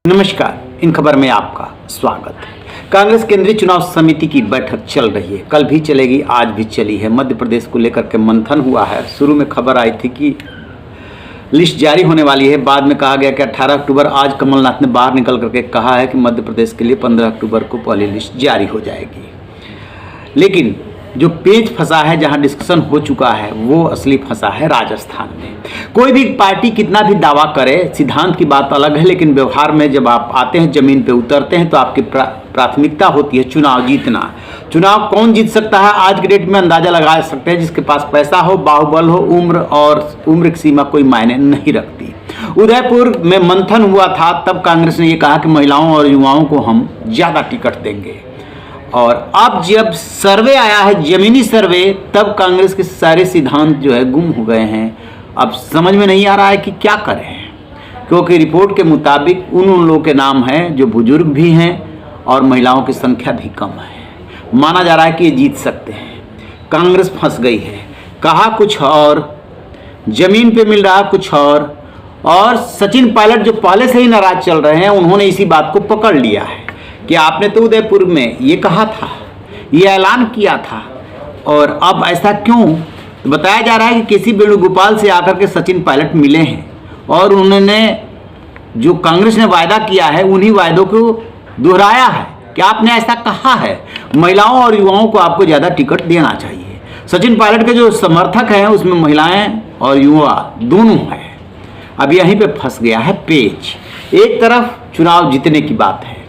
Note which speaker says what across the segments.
Speaker 1: नमस्कार, इन खबर में आपका स्वागत है। कांग्रेस केंद्रीय चुनाव समिति की बैठक चल रही है, कल भी चलेगी, आज भी चली है। मध्य प्रदेश को लेकर के मंथन हुआ है। शुरू में खबर आई थी कि लिस्ट जारी होने वाली है, बाद में कहा गया कि 18 अक्टूबर। आज कमलनाथ ने बाहर निकल करके कहा है कि मध्य प्रदेश के लिए 15 अक्टूबर को पहली लिस्ट जारी हो जाएगी। लेकिन जो पेच फंसा है, जहां डिस्कशन हो चुका है, वो असली फंसा है राजस्थान में। कोई भी पार्टी कितना भी दावा करे, सिद्धांत की बात अलग है, लेकिन व्यवहार में जब आप आते हैं, जमीन पे उतरते हैं, तो आपकी प्राथमिकता होती है चुनाव जीतना। चुनाव कौन जीत सकता है आज के डेट में अंदाजा लगा सकते हैं, जिसके पास पैसा हो, बाहुबल हो, उम्र की सीमा कोई मायने नहीं रखती। उदयपुर में मंथन हुआ था, तब कांग्रेस ने यह कहा कि महिलाओं और युवाओं को हम ज्यादा टिकट देंगे। और अब जब सर्वे आया है, जमीनी सर्वे, तब कांग्रेस के सारे सिद्धांत जो है गुम हो गए हैं। अब समझ में नहीं आ रहा है कि क्या करें, क्योंकि रिपोर्ट के मुताबिक उन लोगों के नाम हैं जो बुजुर्ग भी हैं और महिलाओं की संख्या भी कम है। माना जा रहा है कि ये जीत सकते हैं। कांग्रेस फंस गई है, कहा कुछ और, जमीन पे मिल रहा कुछ और सचिन पायलट जो पहले से ही नाराज चल रहे हैं, उन्होंने इसी बात को पकड़ लिया है कि आपने तो उदयपुर में ये कहा था, ये ऐलान किया था, और अब ऐसा क्यों। तो बताया जा रहा है कि केसी वेणुगोपाल से आकर के सचिन पायलट मिले हैं और उन्होंने जो कांग्रेस ने वायदा किया है, उन्हीं वायदों को दोहराया है कि आपने ऐसा कहा है, महिलाओं और युवाओं को आपको ज़्यादा टिकट देना चाहिए। सचिन पायलट के जो समर्थक हैं, उसमें महिलाएं और युवा दोनों हैं। अब यहीं पे फंस गया है पेच। एक तरफ चुनाव जीतने की बात है,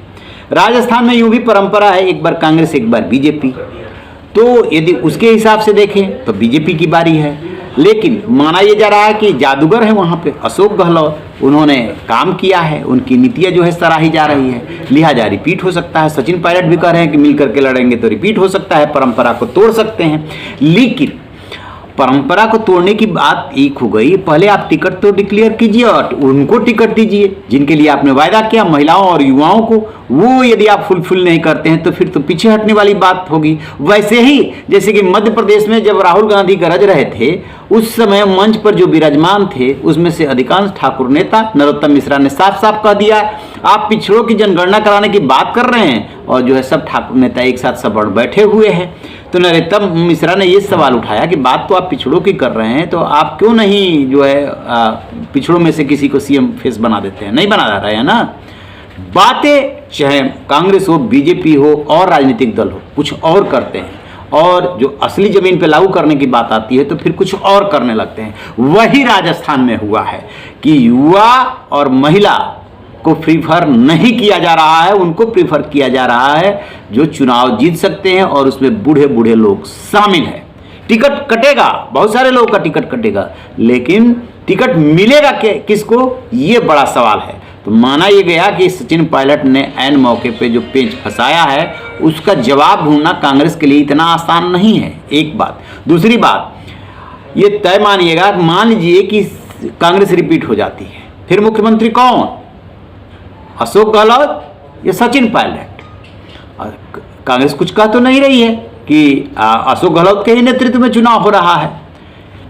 Speaker 1: राजस्थान में यूं भी परंपरा है, एक बार कांग्रेस एक बार बीजेपी, तो यदि उसके हिसाब से देखें तो बीजेपी की बारी है। लेकिन माना यह जा रहा है कि जादूगर है वहां पे अशोक गहलोत, उन्होंने काम किया है, उनकी नीतियां जो है सराही जा रही है, लिहाजा रिपीट हो सकता है। सचिन पायलट भी कह रहे हैं कि मिल करके लड़ेंगे तो रिपीट हो सकता है, परंपरा को तोड़ सकते हैं। लेकिन परंपरा को तोड़ने की बात एक हो गई, पहले आप टिकट तो डिक्लेयर कीजिए और उनको टिकट दीजिए जिनके लिए आपने वायदा किया, महिलाओं और युवाओं को। वो यदि आप फुलफिल नहीं करते हैं तो फिर तो पीछे हटने वाली बात होगी। वैसे ही जैसे कि मध्य प्रदेश में जब राहुल गांधी गरज रहे थे, उस समय मंच पर जो विराजमान थे, उसमें से अधिकांश ठाकुर नेता, नरोत्तम मिश्रा ने साफ साफ कह दिया, आप पिछड़ों की जनगणना कराने की बात कर रहे हैं, और जो है सब ठाकुर नेता एक साथ सबड़ बैठे हुए हैं। तो नरोत्तम मिश्रा ने ये सवाल उठाया कि बात तो आप पिछड़ों की कर रहे हैं, तो आप क्यों नहीं जो है पिछड़ों में से किसी को सीएम फेस बना देते हैं। नहीं बना रहे हैं ना। बातें चाहे कांग्रेस हो, बीजेपी हो और राजनीतिक दल हो, कुछ और करते हैं, और जो असली जमीन पे लागू करने की बात आती है तो फिर कुछ और करने लगते हैं। वही राजस्थान में हुआ है कि युवा और महिला को प्रीफर नहीं किया जा रहा है, उनको प्रीफर किया जा रहा है जो चुनाव जीत सकते हैं, और उसमें बूढ़े बूढ़े लोग शामिल हैं। टिकट कटेगा, बहुत सारे लोगों का टिकट कटेगा, लेकिन टिकट मिलेगा किसको, ये बड़ा सवाल है। तो माना यह गया कि सचिन पायलट ने ऐन मौके पे जो पेच फंसाया है, उसका जवाब ढूंढना कांग्रेस के लिए इतना आसान नहीं है, एक बात। दूसरी बात, ये तय मानिएगा, मान लीजिए कि कांग्रेस रिपीट हो जाती है, फिर मुख्यमंत्री कौन, अशोक गहलोत या सचिन पायलट। कांग्रेस कुछ कह तो नहीं रही है कि अशोक गहलोत के ही नेतृत्व में चुनाव हो रहा है।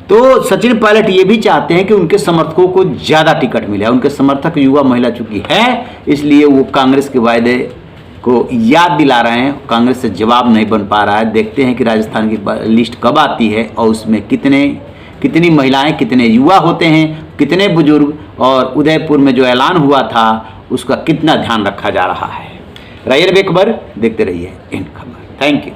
Speaker 1: तो सचिन पायलट ये भी चाहते हैं कि उनके समर्थकों को ज्यादा टिकट मिले। उनके समर्थक युवा महिला चूंकि है, इसलिए वो कांग्रेस के वायदे को याद दिला रहे हैं। कांग्रेस से जवाब नहीं बन पा रहा है। देखते हैं कि राजस्थान की लिस्ट कब आती है और उसमें कितनी महिलाएं, कितने युवा होते हैं, कितने बुजुर्ग, और उदयपुर में जो ऐलान हुआ था उसका कितना ध्यान रखा जा रहा है। रहिए खबर देखते रहिए इन खबर। Thank you.